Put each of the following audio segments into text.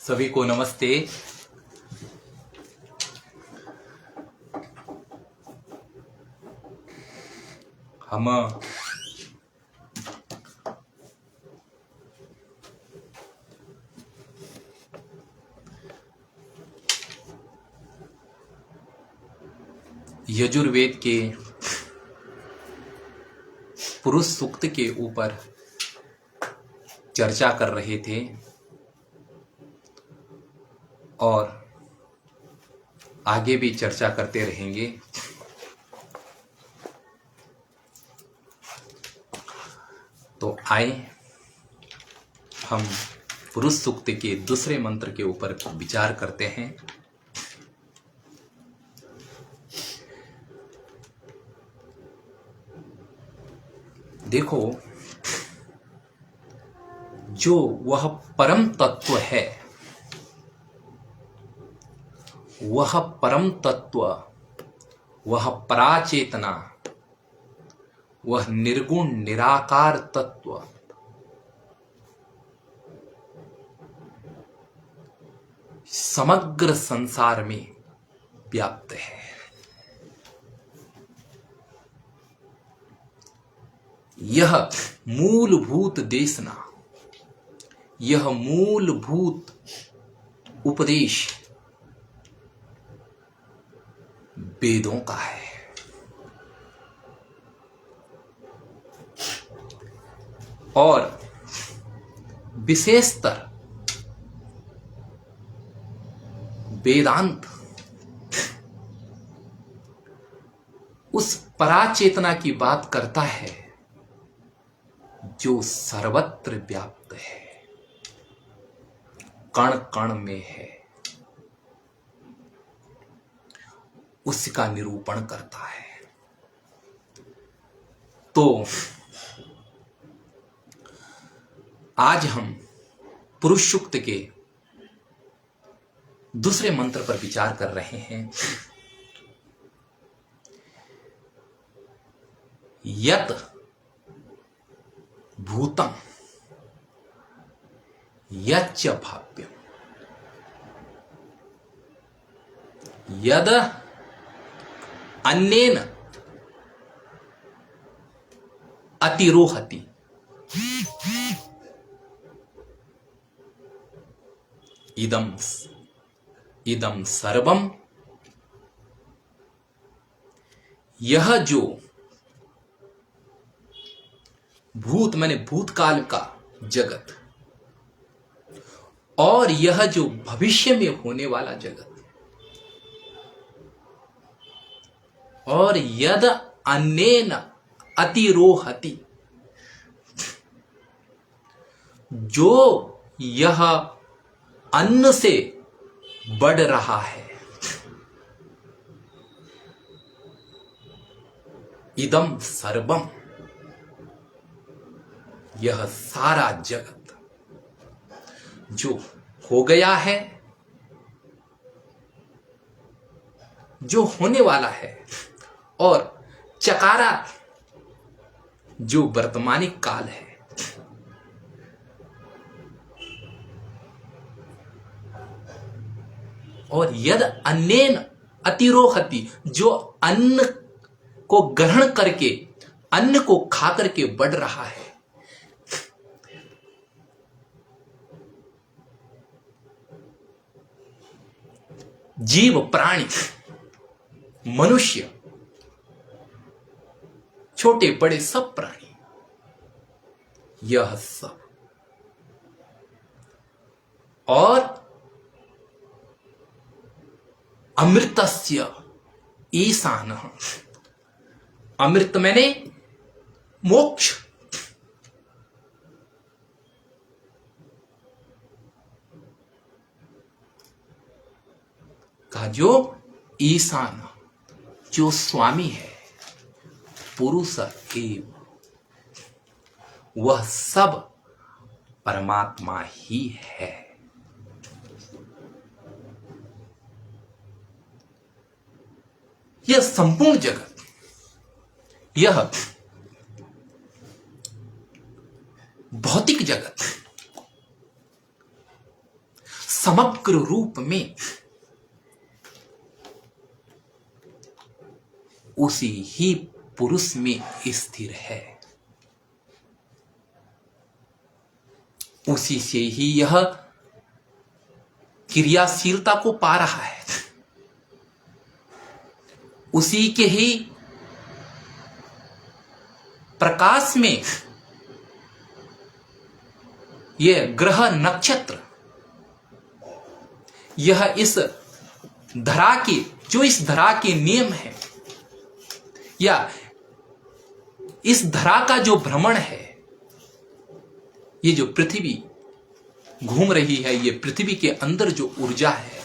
सभी को नमस्ते। हम यजुर्वेद के पुरुष सूक्त के ऊपर चर्चा कर रहे थे और आगे भी चर्चा करते रहेंगे। तो आए हम पुरुष सूक्त के दूसरे मंत्र के ऊपर विचार करते हैं। देखो, जो वह परम तत्व है, वह परम तत्व, वह पराचेतना, वह निर्गुण निराकार तत्व समग्र संसार में व्याप्त है। यह मूलभूत देशना, यह मूलभूत उपदेश वेदों का है। और विशेषतर वेदांत उस पराचेतना की बात करता है जो सर्वत्र व्याप्त है, कण कण में है, उसका निरूपण करता है। तो आज हम पुरुष सूक्त के दूसरे मंत्र पर विचार कर रहे हैं। यत भूतम यच्च भाव्यम यद अन्येन अतिरोहति इदम सर्वम। यह जो भूत माने भूतकाल का जगत और यह जो भविष्य में होने वाला जगत और यद अन्येन अतिरोहति, जो यह अन्न से बढ़ रहा है, इदम सर्वम, यह सारा जगत जो हो गया है, जो होने वाला है, और चकारा जो वर्तमानिक काल है, और यद अन्येन अतिरोहति, जो अन्न को ग्रहण करके, अन्न को खा करके बढ़ रहा है। जीव, प्राणी, मनुष्य, छोटे बड़े सब प्राणी, यह सब, और अमृतस्य ईशानः, अमृत मैंने मोक्ष, का जो ईशान, जो स्वामी है, पुरुष एव, वह सब परमात्मा ही है। यह संपूर्ण जगत, यह भौतिक जगत समग्र रूप में उसी ही पुरुष में स्थिर है। उसी से ही यह क्रियाशीलता को पा रहा है। उसी के ही प्रकाश में यह ग्रह नक्षत्र, यह इस धरा के, जो इस धरा के नियम है, या इस धरा का जो भ्रमण है, ये जो पृथ्वी घूम रही है, ये पृथ्वी के अंदर जो ऊर्जा है,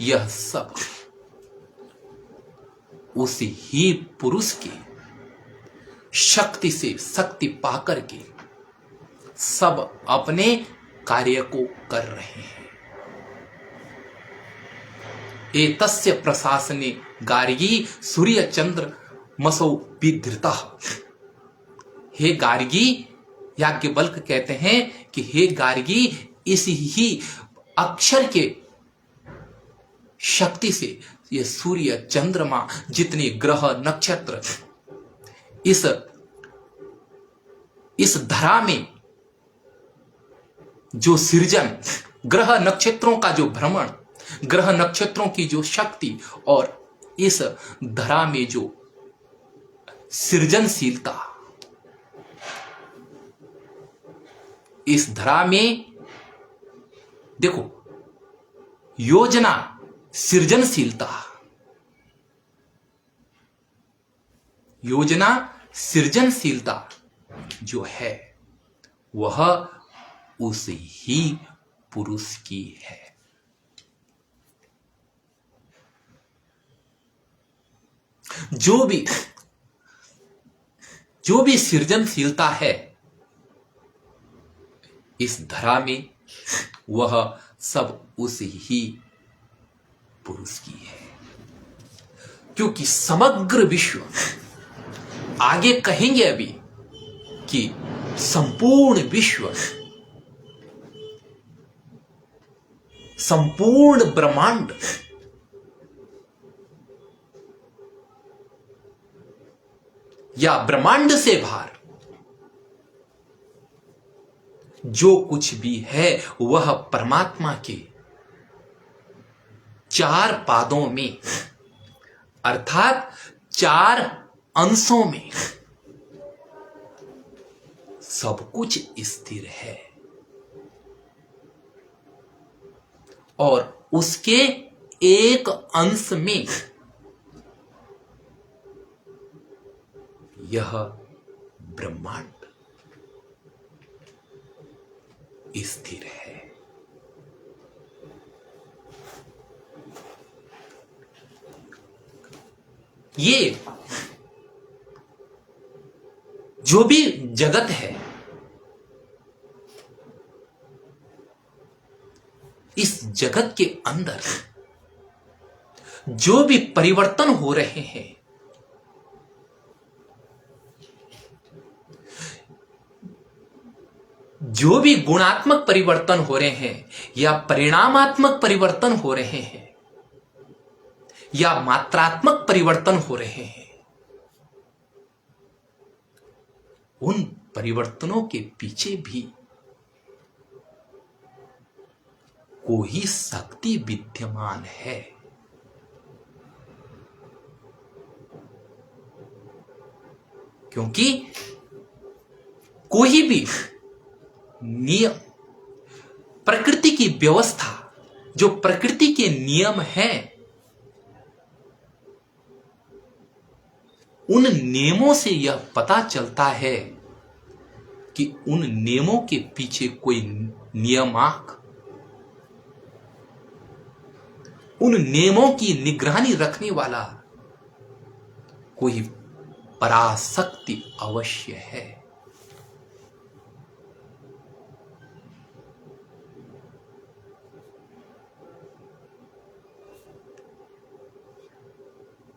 यह सब उसी ही पुरुष की शक्ति से शक्ति पाकर के सब अपने कार्य को कर रहे हैं। एतस्य प्रशासने गार्गी सूर्य चंद्र मसौ विधृता। हे गार्गी, याज्ञवल्क्य कहते हैं कि हे गार्गी, इस ही अक्षर के शक्ति से ये सूर्य चंद्रमा जितने ग्रह नक्षत्र इस धरा में जो सृजन, ग्रह नक्षत्रों का जो भ्रमण, ग्रह नक्षत्रों की जो शक्ति और इस धरा में जो सृजनशीलता, इस धरा में देखो योजना, सृजनशीलता, योजना सृजनशीलता जो है वह उस ही पुरुष की है। जो भी सृजनशीलता है इस धरा में, वह सब उस ही पुरुष की है। क्योंकि समग्र विश्व, आगे कहेंगे अभी कि संपूर्ण विश्व, संपूर्ण ब्रह्मांड या ब्रह्मांड से बाहर जो कुछ भी है वह परमात्मा के चार पादों में, अर्थात चार अंशों में सब कुछ स्थिर है। और उसके एक अंश में यह ब्रह्मांड स्थिर है। ये जो भी जगत है, इस जगत के अंदर जो भी परिवर्तन हो रहे हैं, जो भी गुणात्मक परिवर्तन हो रहे हैं या परिणामात्मक परिवर्तन हो रहे हैं या मात्रात्मक परिवर्तन हो रहे हैं, उन परिवर्तनों के पीछे भी कोई शक्ति विद्यमान है। क्योंकि कोई भी नियम, प्रकृति की व्यवस्था, जो प्रकृति के नियम हैं, उन नियमों से यह पता चलता है कि उन नियमों के पीछे कोई नियामक, उन नियमों की निगरानी रखने वाला कोई पराशक्ति अवश्य है।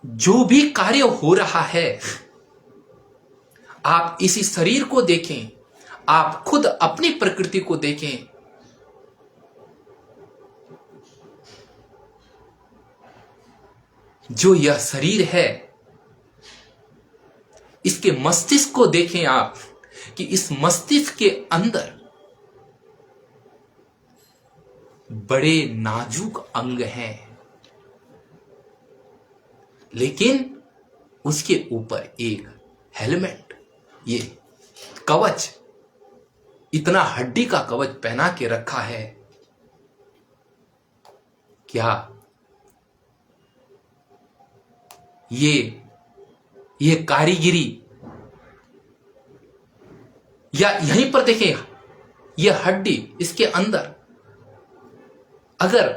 जो भी कार्य हो रहा है, आप इसी शरीर को देखें, आप खुद अपनी प्रकृति को देखें, जो यह शरीर है, इसके मस्तिष्क को देखें आप कि इस मस्तिष्क के अंदर बड़े नाजुक अंग हैं, लेकिन उसके ऊपर एक हेलमेट, ये कवच, इतना हड्डी का कवच पहना के रखा है। क्या ये कारीगिरी, या यहीं पर देखें, ये हड्डी, इसके अंदर अगर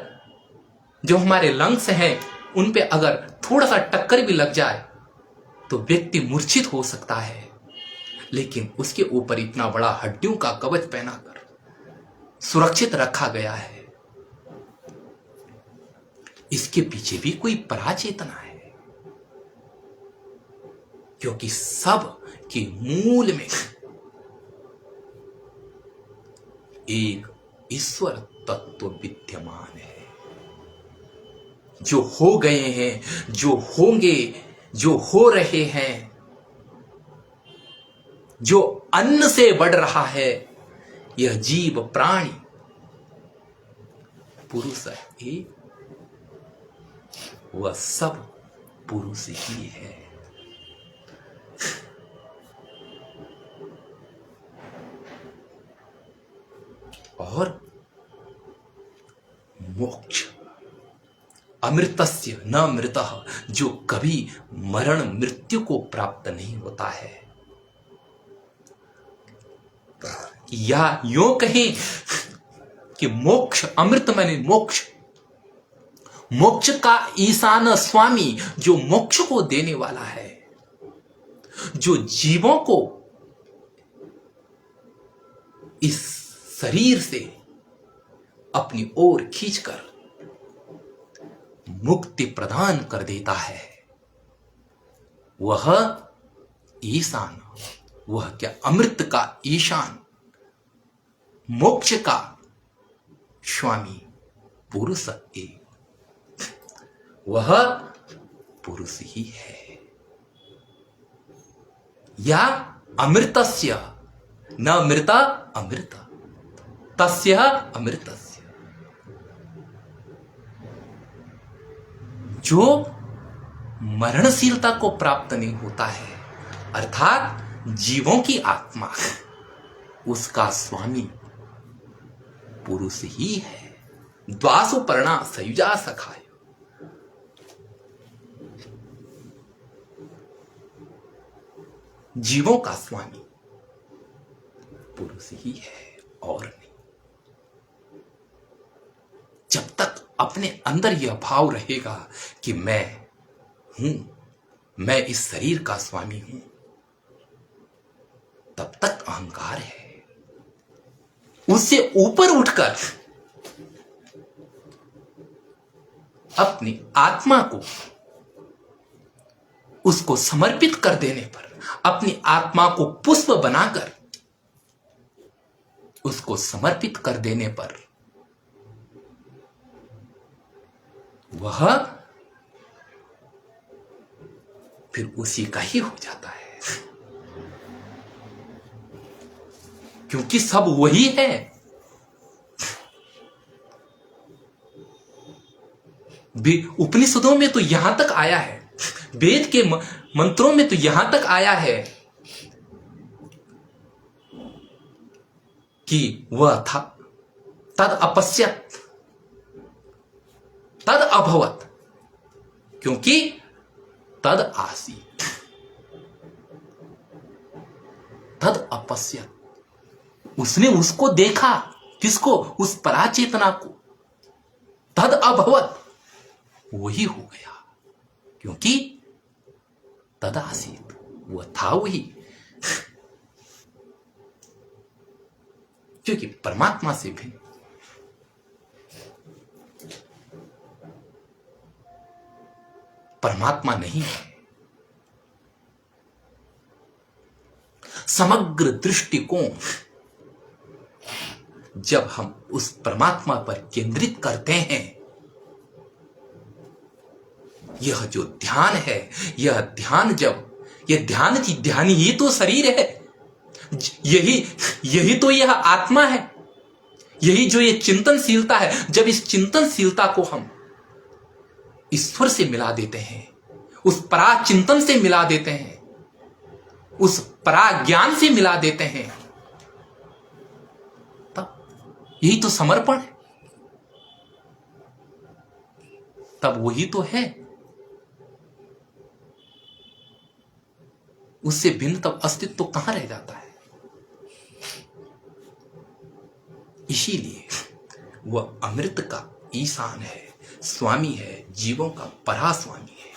जो हमारे लंग्स हैं उन पे अगर थोड़ा सा टक्कर भी लग जाए तो व्यक्ति मूर्छित हो सकता है, लेकिन उसके ऊपर इतना बड़ा हड्डियों का कवच पहनाकर सुरक्षित रखा गया है। इसके पीछे भी कोई पराचेतना है, क्योंकि सब के मूल में एक ईश्वर तत्व विद्यमान है। जो हो गए हैं, जो होंगे, जो हो रहे हैं, जो अन्न से बढ़ रहा है, यह जीव प्राणी पुरुष एक, वह सब पुरुष ही है। और मोक्ष अमृतस्य न मृतः, जो कभी मरण मृत्यु को प्राप्त नहीं होता है, या यूं कहें कि मोक्ष, अमृत माने मोक्ष, मोक्ष का ईशान स्वामी, जो मोक्ष को देने वाला है, जो जीवों को इस शरीर से अपनी ओर खींचकर मुक्ति प्रदान कर देता है, वह ईशान, वह क्या अमृत का ईशान, मोक्ष का स्वामी पुरुष एक, वह पुरुष ही है। या अमृतस्य न मृता अमृत, तस्य अमृतस्य, जो मरणशीलता को प्राप्त नहीं होता है, अर्थात जीवों की आत्मा, उसका स्वामी पुरुष ही है। द्वासु पर्णा सयुजा सखाय, जीवों का स्वामी पुरुष ही है और नहीं। जब तक अपने अंदर यह भाव रहेगा कि मैं हूं, मैं इस शरीर का स्वामी हूं, तब तक अहंकार है। उससे ऊपर उठकर अपनी आत्मा को उसको समर्पित कर देने पर, अपनी आत्मा को पुष्प बनाकर उसको समर्पित कर देने पर, वह फिर उसी का ही हो जाता है, क्योंकि सब वही है। उपनिषदों में तो यहां तक आया है, वेद के मंत्रों में तो यहां तक आया है कि वह था तद अपश्यत तद अभवत, क्योंकि तद आसीत, तद अपश्यत, उसने उसको देखा, किसको? उस पराचेतना को। तद अभवत, वही हो गया, क्योंकि तद आसीत, वह था वही। क्योंकि परमात्मा से भिन्न परमात्मा नहीं है। समग्र दृष्टिकोण जब हम उस परमात्मा पर केंद्रित करते हैं, यह जो ध्यान है, यह ध्यान जब, यह ध्यान की ध्यान ही तो शरीर है, यही यही तो यह आत्मा है, यही जो ये चिंतनशीलता है। जब इस चिंतनशीलता को हम ईश्वर से मिला देते हैं, उस पराचिंतन से मिला देते हैं, उस पराज्ञान से मिला देते हैं, तब यही तो समर्पण है, तब वही तो है। उससे भिन्न तब अस्तित्व तो कहां रह जाता है। इसीलिए वह अमृत का ईशान है, स्वामी है, जीवों का परास्वामी है।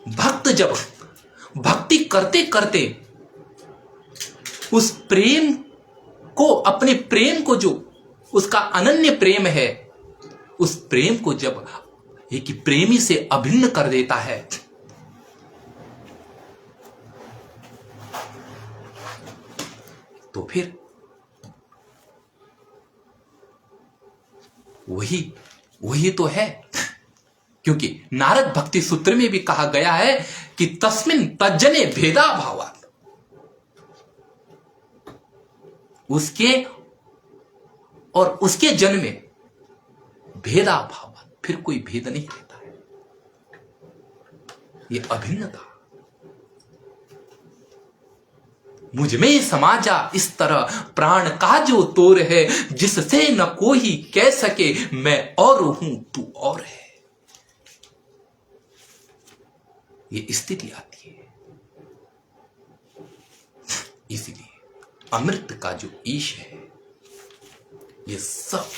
भक्त जब भक्ति करते करते उस प्रेम को, अपने प्रेम को, जो उसका अनन्य प्रेम है, उस प्रेम को जब एक प्रेमी से अभिन्न कर देता है, तो फिर वही तो है। क्योंकि नारद भक्ति सूत्र में भी कहा गया है कि तस्मिन तज्जने भेदा भावात्, उसके और उसके जन में भेदा भावात्, फिर कोई भेद नहीं रहता है। ये अभिन्नता मुझमें समाजा इस तरह प्राण का जो तोर है, जिससे न कोई कह सके मैं और हूं तू और है। ये स्थिति आती है। इसीलिए अमृत का जो ईश है, ये सब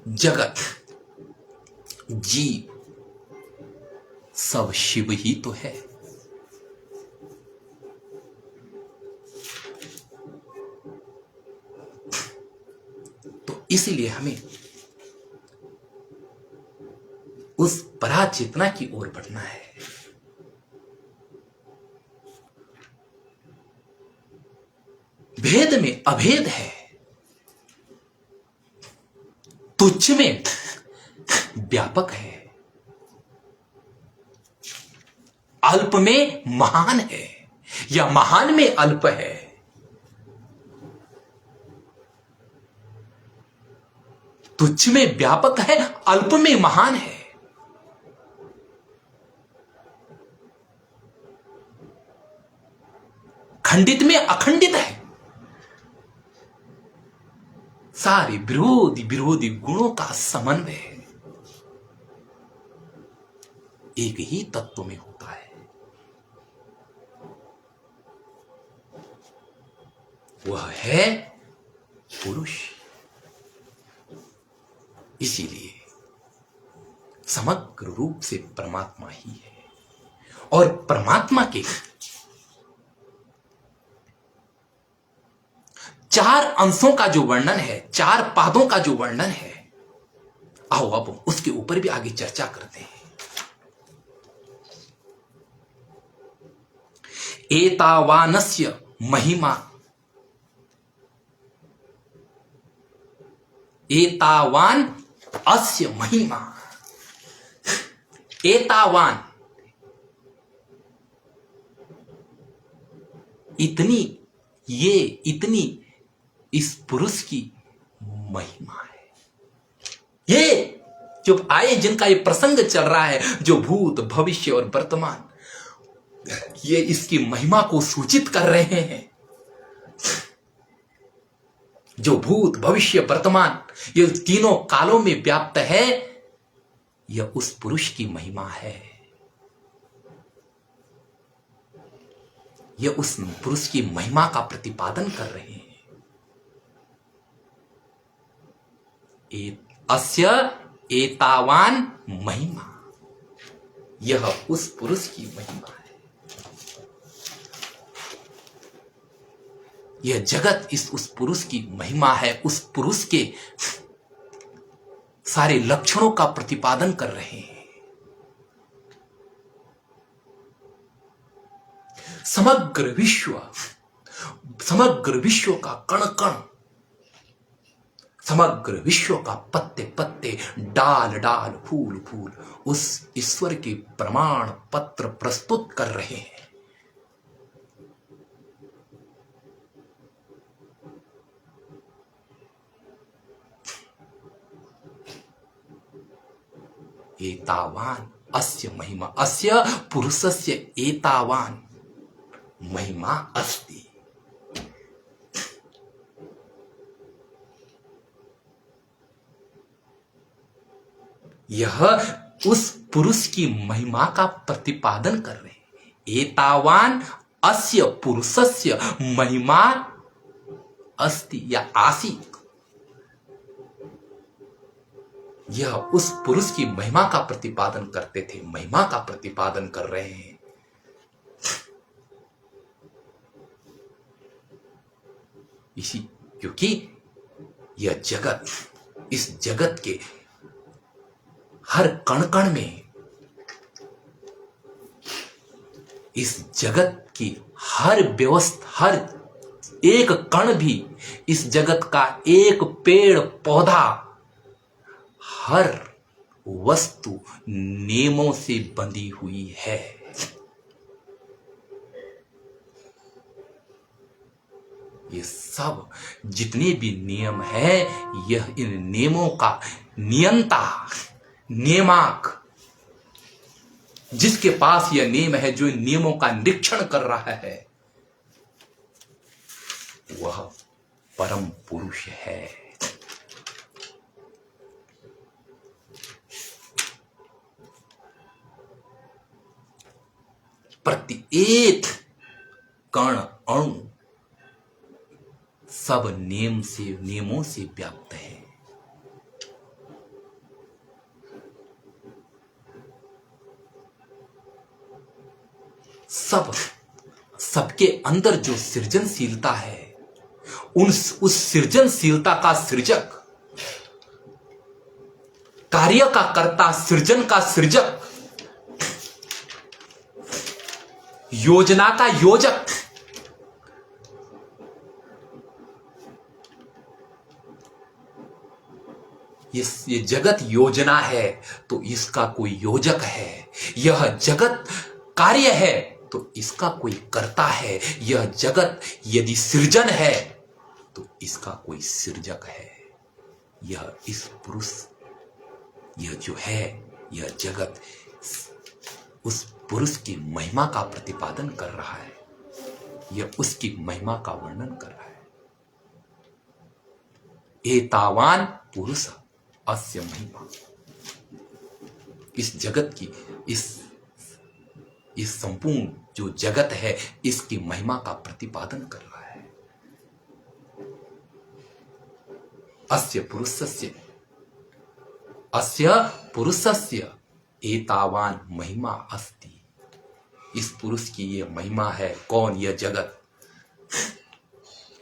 जगत, जीव, सब शिव ही तो है। तो इसलिए हमें उस पराचेतना की ओर बढ़ना है। भेद में अभेद है, तुच्छ में व्यापक है, अल्प में महान है या महान में अल्प है। तुच्छ में व्यापक है, अल्प में महान है। खंडित में अखंडित है। सारे विरोधी विरोधी गुणों का समन्वय एक ही तत्व में होता है। वह है पुरुष। इसीलिए समग्र रूप से परमात्मा ही है। और परमात्मा के चार अंशों का जो वर्णन है, चार पादों का जो वर्णन है, आओ अब उसके ऊपर भी आगे चर्चा करते हैं। एतावानस्य महिमा, एतावान अस्य महिमा। एतावान, इतनी, ये इतनी इस पुरुष की महिमा है। ये जो आए, जिनका ये प्रसंग चल रहा है, जो भूत भविष्य और वर्तमान, ये इसकी महिमा को सूचित कर रहे हैं। जो भूत भविष्य वर्तमान, ये तीनों कालों में व्याप्त है, यह उस पुरुष की महिमा है। यह उस पुरुष की महिमा का प्रतिपादन कर रहे हैं। अस्य एतावान महिमा, यह उस पुरुष की महिमा है। यह जगत उस पुरुष की महिमा है। उस पुरुष के सारे लक्षणों का प्रतिपादन कर रहे हैं। समग्र विश्व का कण कण, समग्र विश्व का पत्ते पत्ते, डाल डाल, फूल फूल उस ईश्वर के प्रमाण पत्र प्रस्तुत कर रहे हैं। एतावान अस्य महिमा, अस्य पुरुषस्य एतावान महिमा अस्ति। यह उस पुरुष की महिमा का प्रतिपादन कर रहे हैं। एतावान अस्य पुरुषस्य महिमा अस्ति या आसीत। यह उस पुरुष की महिमा का प्रतिपादन करते थे, महिमा का प्रतिपादन कर रहे हैं। इसी क्योंकि यह जगत, इस जगत के हर कण कण में, इस जगत की हर व्यवस्था, हर एक कण भी, इस जगत का एक पेड़ पौधा, हर वस्तु नियमों से बंधी हुई है। ये सब जितने भी नियम है, यह इन नियमों का नियंता, नियामक, जिसके पास यह नियम है, जो इन नियमों का निरीक्षण कर रहा है, वह परम पुरुष है। प्रत्येक कण अणु सब नियमों से व्याप्त है। सबके अंदर जो सृजनशीलता है, उस सृजनशीलता का सृजक, कार्य का कर्ता, सृजन का सृजक, योजना का योजक, ये जगत योजना है तो इसका कोई योजक है। यह जगत कार्य है तो इसका कोई कर्ता है। यह जगत यदि सृजन है तो इसका कोई सृजक है। यह इस पुरुष, यह जो है, यह जगत उस पुरुष की महिमा का प्रतिपादन कर रहा है। यह उसकी महिमा का वर्णन कर रहा है। एतावान पुरुष अस्य महिमा, इस जगत की, इस संपूर्ण जो जगत है, इसकी महिमा का प्रतिपादन कर रहा है। अस्य पुरुषस्य एतावान महिमा अस्ति। इस पुरुष की ये महिमा है। कौन? यह जगत।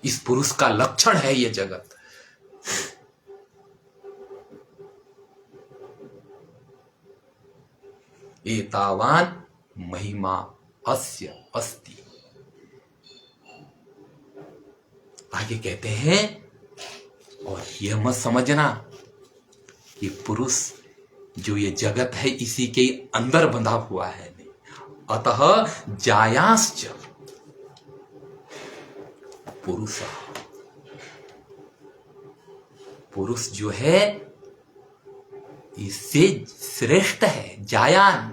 इस पुरुष का लक्षण है यह जगत। एतावान महिमा अस्य अस्ति। आगे कहते हैं, और यह मत समझना कि पुरुष जो ये जगत है इसी के अंदर बंधा हुआ है। अतः जायांश्च पुरुष, पुरुष जो है इससे श्रेष्ठ है। जायान,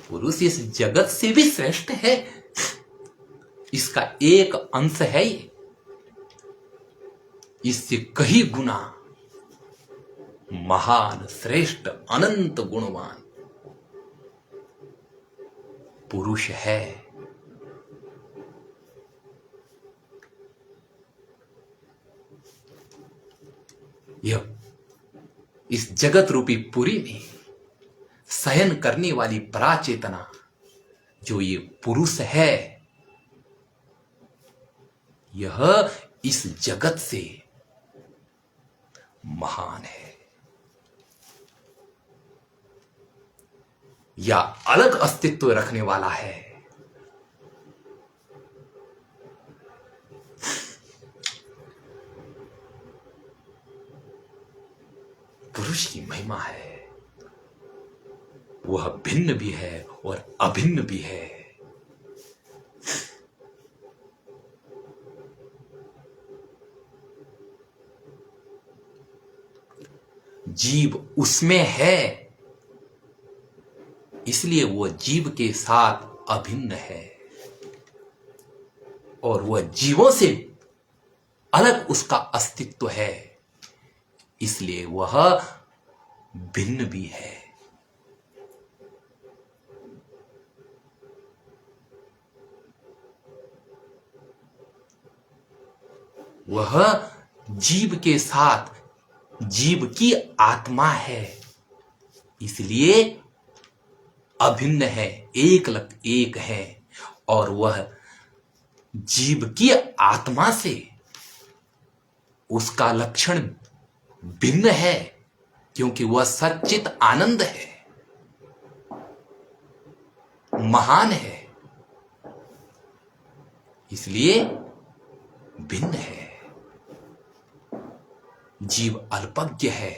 पुरुष इस जगत से भी श्रेष्ठ है। इसका एक अंश है ये, इससे कई गुना महान, श्रेष्ठ, अनंत गुणवान पुरुष है। यह इस जगत रूपी पुरी में शयन करने वाली पराचेतना जो ये पुरुष है, यह इस जगत से महान है या अलग अस्तित्व रखने वाला है। पुरुष की महिमा है, वह भिन्न भी है और अभिन्न भी है। जीव उसमें है, इसलिए वह जीव के साथ अभिन्न है, और वह जीवों से अलग उसका अस्तित्व है, इसलिए वह भिन्न भी है। वह जीव के साथ जीव की आत्मा है, इसलिए अभिन्न है, एक लग एक है, और वह जीव की आत्मा से उसका लक्षण भिन्न है, क्योंकि वह सच्चित आनंद है, महान है, इसलिए भिन्न है। जीव अल्पज्ञ है,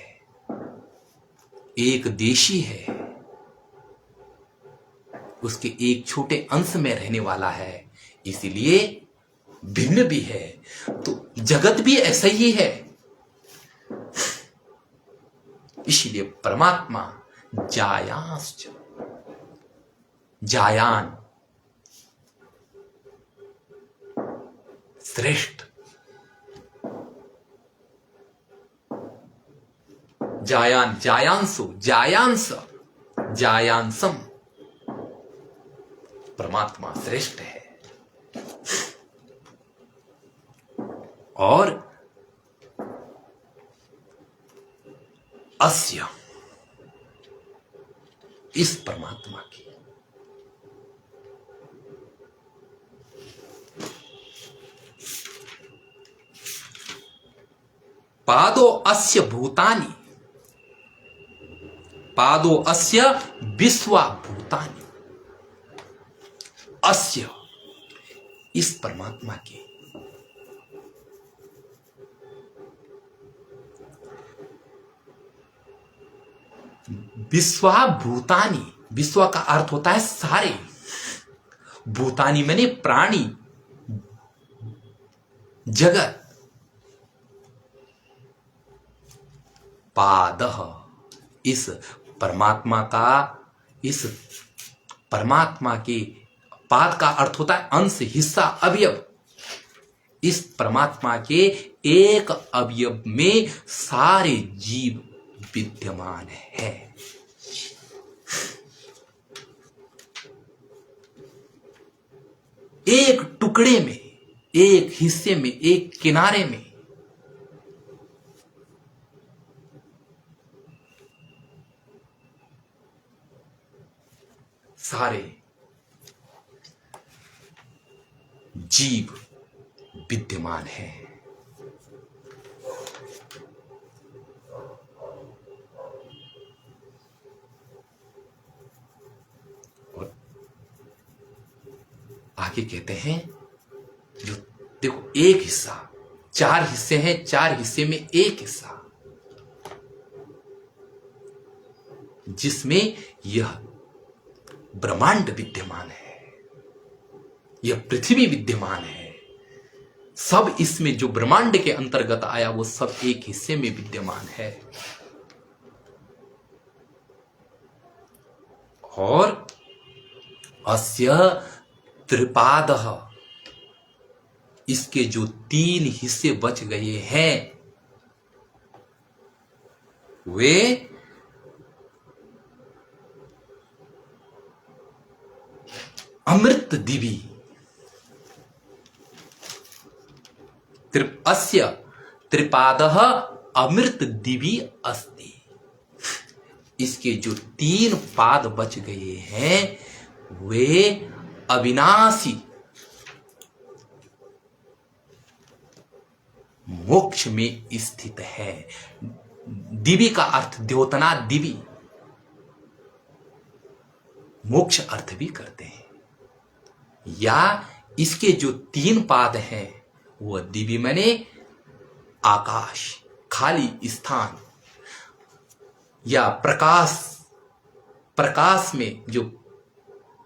एक देशी है, उसके एक छोटे अंश में रहने वाला है, इसलिए भिन्न भी है। तो जगत भी ऐसा ही है, इसलिए परमात्मा जायांश्च, जायान श्रेष्ठ, जायान जायांसु, जायांस जायांसम, परमात्मा श्रेष्ठ है। और अस्य, इस परमात्मा की पादो अस्य भूतानि, पादो अस्य विश्वा भूतानि, अस्य, इस परमात्मा की विश्वा भूतानि, विश्व का अर्थ होता है सारे, भूतानि माने प्राणी, जगत, पादः, इस परमात्मा का, इस परमात्मा के पाद का अर्थ होता है अंश, हिस्सा, अवयव। इस परमात्मा के एक अवयव में सारे जीव विद्यमान है। एक टुकड़े में, एक हिस्से में, एक किनारे में सारे जीव विद्यमान है। और आगे कहते हैं, जो देखो एक हिस्सा, चार हिस्से हैं, चार हिस्से में एक हिस्सा, जिसमें यह ब्रह्मांड विद्यमान है, यह पृथ्वी विद्यमान है, सब इसमें जो ब्रह्मांड के अंतर्गत आया वो सब एक हिस्से में विद्यमान है। और अस्य त्रिपादः, इसके जो तीन हिस्से बच गए हैं वे अमृत दिवी, अस्य त्रिपादः अमृत दिवी अस्ति, इसके जो तीन पाद बच गए हैं वे अविनाशी मोक्ष में स्थित है। दिवी का अर्थ द्योतना दिवी, मोक्ष अर्थ भी करते हैं, या इसके जो तीन पाद हैं वह दिवी माने आकाश, खाली स्थान, या प्रकाश में जो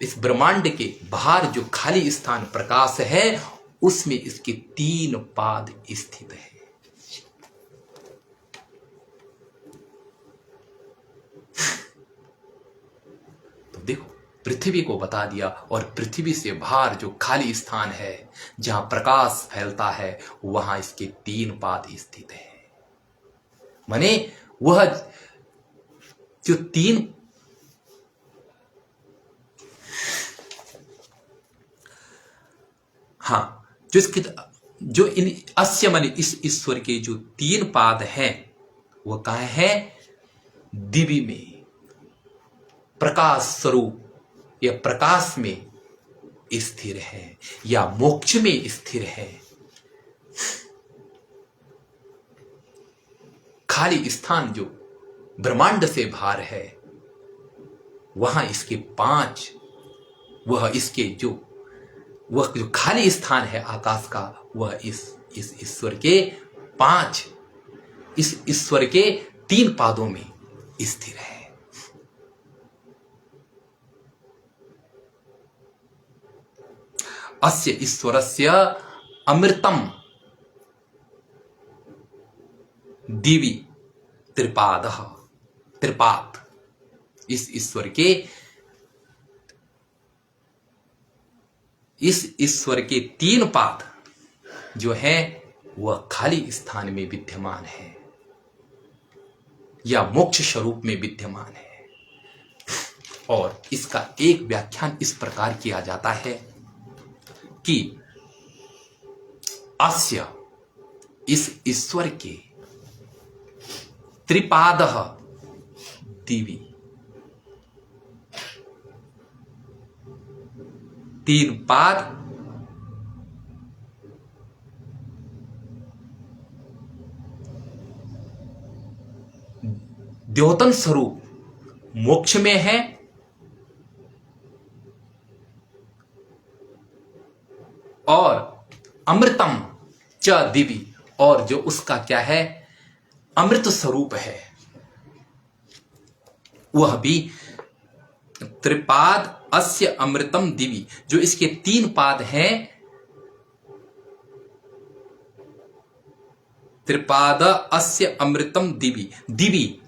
इस ब्रह्मांड के बाहर जो खाली स्थान प्रकाश है, उसमें इसके 3 पाद स्थित है। तो देखो, पृथ्वी को बता दिया, और पृथ्वी से बाहर जो खाली स्थान है जहां प्रकाश फैलता है, वहां इसके 3 पाद स्थित है। माने वह जो 3 जो इन अस्य मन इस ईश्वर के जो 3 पाद हैं, वो कहाँ है? दिव्य में, प्रकाश स्वरूप या प्रकाश में स्थिर है, या मोक्ष में स्थिर है। खाली स्थान जो ब्रह्मांड से बाहर है, वहां इसके 5, वह जो खाली स्थान है आकाश का, वह इस ईश्वर के 5, इस ईश्वर के 3 पादों में स्थिर है। अस्य ईश्वरस्य अमृतम दिवि त्रिपाद, इस ईश्वर के 3 पाद जो है, वह खाली स्थान में विद्यमान है या मोक्ष स्वरूप में विद्यमान है। और इसका एक व्याख्यान इस प्रकार किया जाता है कि अस्य, इस ईश्वर के त्रिपाद दिवि, 3 पाद द्योतन स्वरूप मोक्ष में है, और अमृतम च दिवि, और जो उसका क्या है? अमृत स्वरूप है, वह भी त्रिपाद अस्य अमृतम दिवि, जो इसके 3 पाद हैं, त्रिपाद अस्य अमृतम दिवि। दिवि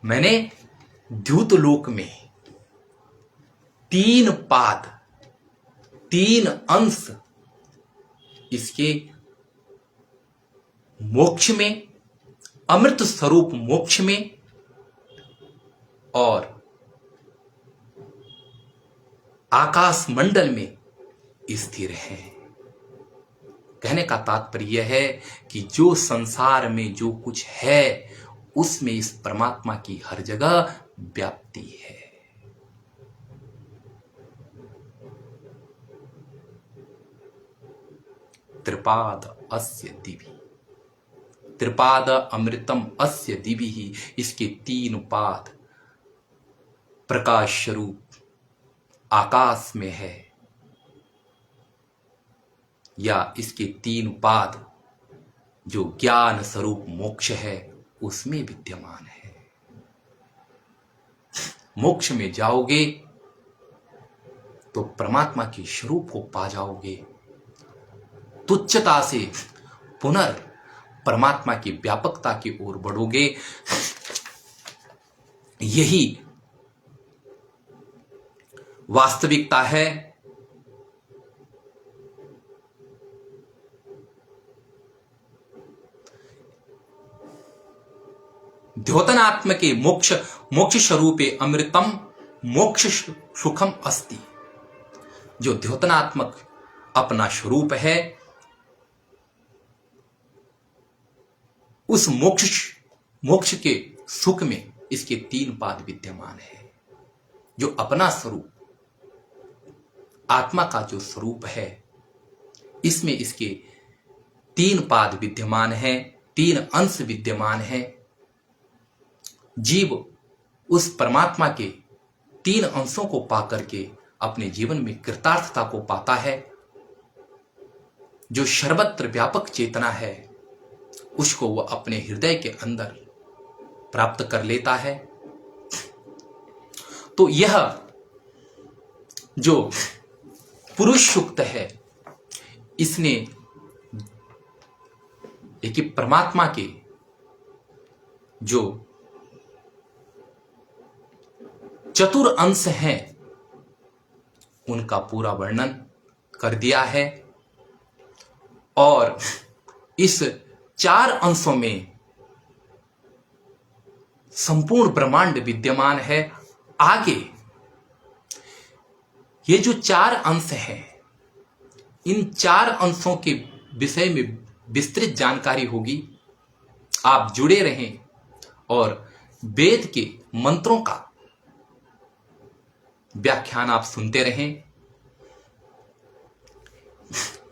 मैंने द्यूत लोक में 3 पाद, 3 अंश इसके मोक्ष में, अमृत स्वरूप मोक्ष में, और आकाश मंडल में स्थिर है। कहने का तात्पर्य है कि जो संसार में जो कुछ है, उसमें इस परमात्मा की हर जगह व्याप्ति है। त्रिपाद अस्य दिवि, त्रिपाद अमृतम अस्य दिवि ही, इसके 3 पाद प्रकाश स्वरूप आकाश में है, या इसके 3 पाद जो ज्ञान स्वरूप मोक्ष है, उसमें विद्यमान है। मोक्ष में जाओगे तो परमात्मा के स्वरूप को पा जाओगे, तुच्छता से परमात्मा की व्यापकता की ओर बढ़ोगे। यही वास्तविकता है। द्योतनात्म के मोक्ष स्वरूपे अमृतम मोक्ष सुखम अस्ति। जो द्योतनात्मक अपना स्वरूप है, उस मोक्ष के सुख में इसके 3 पाद विद्यमान है। जो अपना स्वरूप, आत्मा का जो स्वरूप है, इसमें इसके 3 पाद विद्यमान है, 3 अंश विद्यमान है। जीव उस परमात्मा के 3 अंशों को पाकर के अपने जीवन में कृतार्थता को पाता है। जो सर्वत्र व्यापक चेतना है, उसको वह अपने हृदय के अंदर प्राप्त कर लेता है। तो यह जो पुरुष सूक्त है, इसने एक परमात्मा के जो चतुर अंश हैं उनका पूरा वर्णन कर दिया है। और इस 4 अंशों में संपूर्ण ब्रह्मांड विद्यमान है। आगे ये जो 4 अंश हैं, इन 4 अंशों के विषय में विस्तृत जानकारी होगी। आप जुड़े रहें और वेद के मंत्रों का व्याख्यान आप सुनते रहें।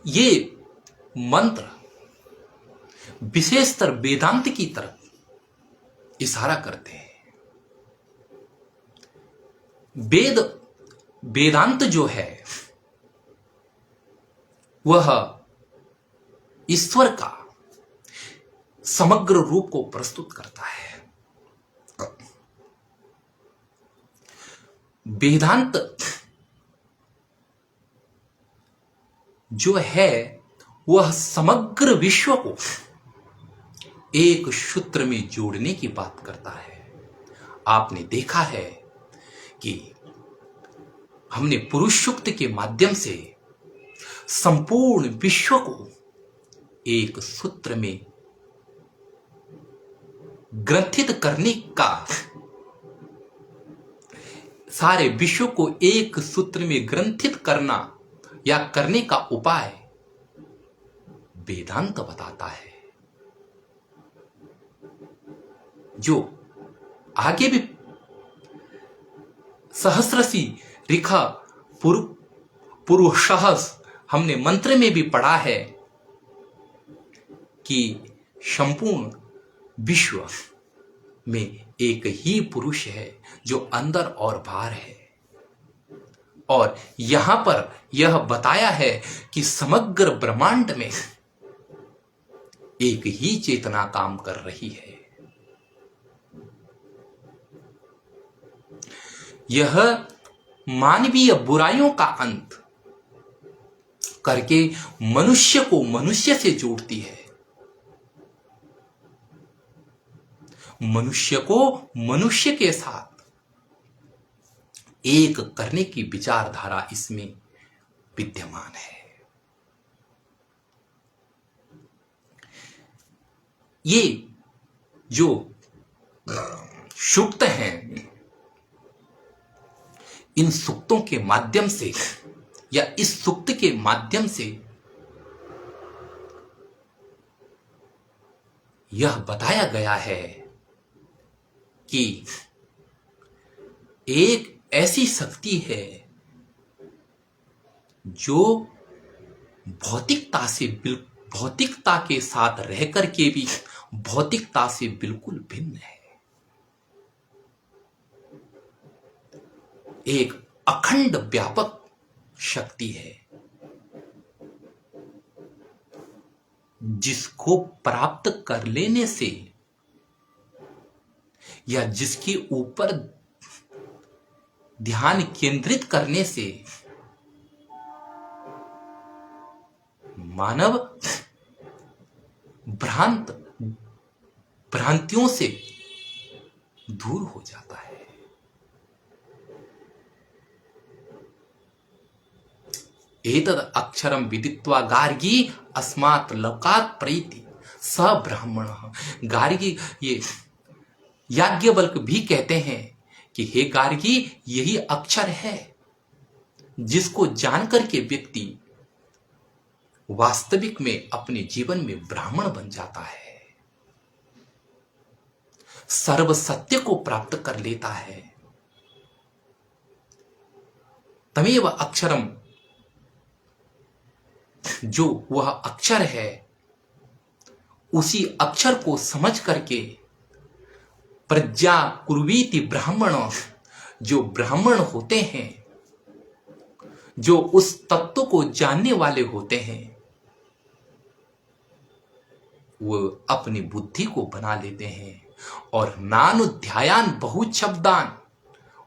ये मंत्र विशेषतर वेदांत की तरफ इशारा करते हैं। वेदांत जो है वह ईश्वर का समग्र रूप को प्रस्तुत करता है। वेदांत जो है वह समग्र विश्व को एक सूत्र में जोड़ने की बात करता है। आपने देखा है कि हमने पुरुष सूक्त के माध्यम से संपूर्ण विश्व को एक सूत्र में ग्रंथित करने का, सारे विश्व को एक सूत्र में ग्रंथित करना या करने का उपाय वेदांत बताता है। जो आगे भी सहस्रसी रेखा पुरुषः हमने मंत्र में भी पढ़ा है कि संपूर्ण विश्व में एक ही पुरुष है जो अंदर और बाहर है। और यहां पर यह बताया है कि समग्र ब्रह्मांड में एक ही चेतना काम कर रही है। यह मानवीय बुराइयों का अंत करके मनुष्य को मनुष्य से जोड़ती है, मनुष्य को मनुष्य के साथ एक करने की विचारधारा इसमें विद्यमान है। ये जो सूक्त हैं, इन सूक्तों के माध्यम से या इस सूक्त के माध्यम से यह बताया गया है कि एक ऐसी शक्ति है जो भौतिकता के साथ रहकर के भी भौतिकता से बिल्कुल भिन्न है। एक अखंड व्यापक शक्ति है जिसको प्राप्त कर लेने से या जिसके ऊपर ध्यान केंद्रित करने से मानव भ्रांतियों से दूर हो जाता है। एतद अक्षरम विदित्वा गार्गी अस्मात् लोकात् प्रैति स ब्राह्मणः। गार्गी, ये याज्ञवल्क्य भी कहते हैं कि हे गार्गी, यही अक्षर है जिसको जानकर के व्यक्ति वास्तविक में अपने जीवन में ब्राह्मण बन जाता है, सर्व सत्य को प्राप्त कर लेता है। तमेव अक्षरम, जो वह अक्षर है, उसी अक्षर को समझ करके प्रज्ञा कुर्वीति ब्राह्मण, जो ब्राह्मण होते हैं, जो उस तत्व को जानने वाले होते हैं, वो अपनी बुद्धि को बना लेते हैं और नानुध्यायान बहुत शब्दान,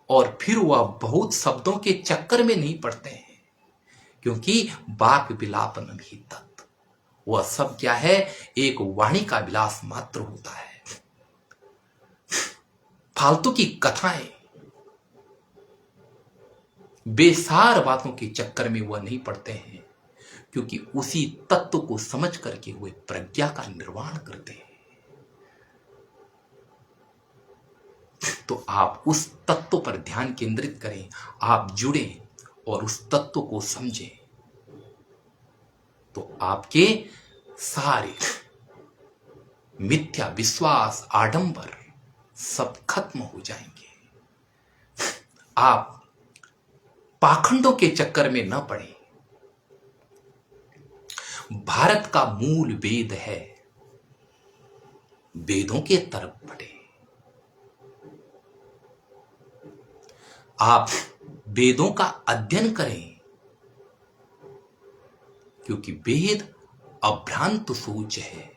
और फिर वह बहुत शब्दों के चक्कर में नहीं पड़ते हैं, क्योंकि वाक विलापन भी तत्, वह सब क्या है, एक वाणी का विलास मात्र होता है। फालतू की कथाएं, बेसार बातों के चक्कर में वह नहीं पड़ते हैं, क्योंकि उसी तत्व को समझ करके वे प्रज्ञा का निर्माण करते हैं। तो आप उस तत्व पर ध्यान केंद्रित करें, आप जुड़ें और उस तत्व को समझें, तो आपके सारे मिथ्या विश्वास, आडंबर सब खत्म हो जाएंगे। आप पाखंडों के चक्कर में न पड़े। भारत का मूल वेद है, वेदों के तरफ बढ़े। आप वेदों का अध्ययन करें, क्योंकि वेद अभ्रांत सोच है।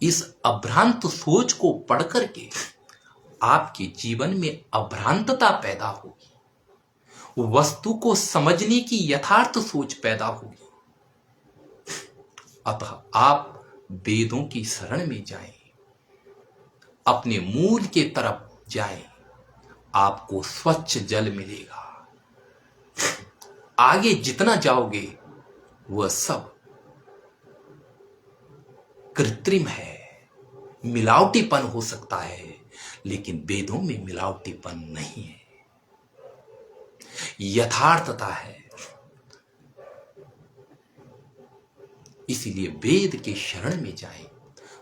इस अभ्रांत सोच को पढ़ करके आपके जीवन में अभ्रांतता पैदा होगी, वस्तु को समझने की यथार्थ सोच पैदा होगी। अतः आप वेदों की शरण में जाएं, अपने मूल के तरफ जाएं, आपको स्वच्छ जल मिलेगा। आगे जितना जाओगे वह सब कृत्रिम है, मिलावटीपन हो सकता है, लेकिन वेदों में मिलावटीपन नहीं है, यथार्थता है। इसीलिए वेद के शरण में जाएं।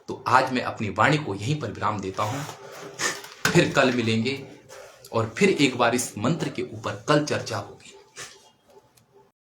तो आज मैं अपनी वाणी को यहीं पर विराम देता हूं, फिर कल मिलेंगे और फिर एक बार इस मंत्र के ऊपर कल चर्चा होगी।